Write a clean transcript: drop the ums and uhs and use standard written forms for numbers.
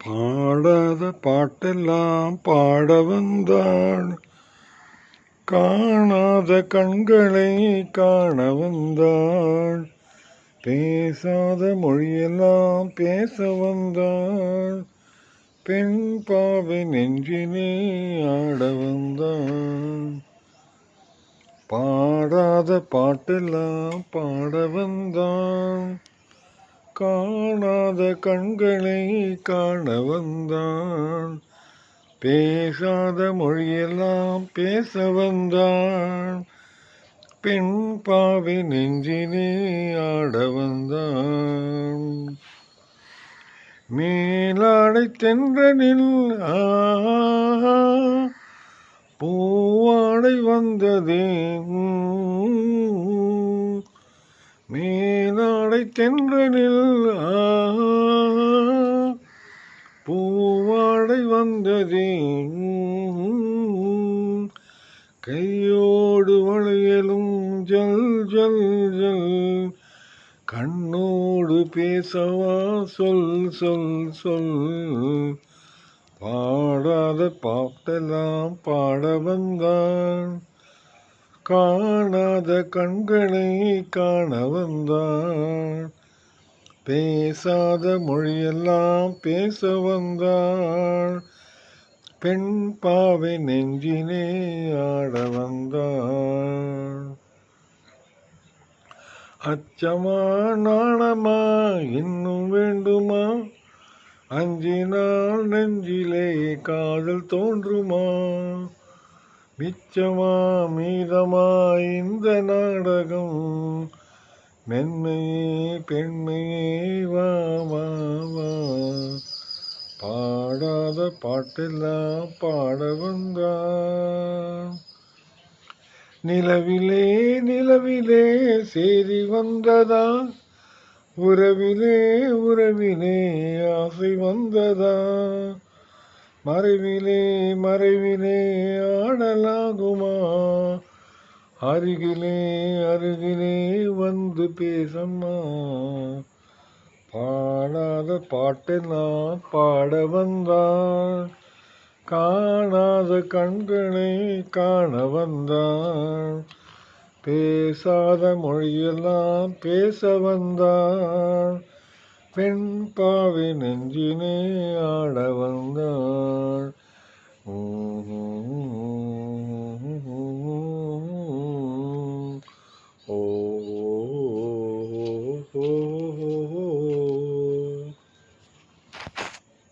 பாடாத பாட்டெல்லாம் பாட வந்தாள், காணாத கண்களை காண வந்தாள், பேசாத மொழியெல்லாம் பேச வந்தாள், பெண் பாவை நெஞ்சினே ஆட வந்தாள். பாடாத பாட்டெல்லாம் பாட வந்தாள், காணாத கண்களை காண வந்தான், பேசாத மொழியெல்லாம் பேச வந்தான், பெண் பாவை நெஞ்சினே ஆட வந்தான். மேலாடை தென்றனில் பூவாடை வந்ததே, மேலாடை தென்றனில் பூவாடை வந்ததே, கையோடு வளையலும் ஜல் ஜல் ஜல், கண்ணோடு பேசவா சொல் சொல் சொல். பாடாத பாட்டெல்லாம் பாட வந்தான், காணாத கண்களை காண வந்தான், பேசாத மொழியெல்லாம் பேச வந்தான், பெண் பாவை நெஞ்சினே ஆட வந்தான். அச்சமா நாணமா இன்னும் வேண்டுமா, அஞ்சினால் நெஞ்சிலே காதல் தோன்றுமா, மிச்சமா மீதமா இந்த நாடகம், மென்மையே பெண்மையே வா வா வா. பாடாத பாட்டெல்லாம் பாட வந்தான். நிலவிலே நிலவிலே சேரி வந்ததா, உறவிலே உறவிலே ஆசை வந்ததா, மறைவிலே மறைவிலே ஆடலாகுமா, அருகிலே அருகிலே வந்து பேசம்மா. பாடாத பாட்டெல்லாம் பாட வந்தான், காணாத கண்களை காண வந்தான், பேசாத மொழியெல்லாம் பேச வந்தான், பெண் பாவை நெஞ்சினே ஆட வந்தான்.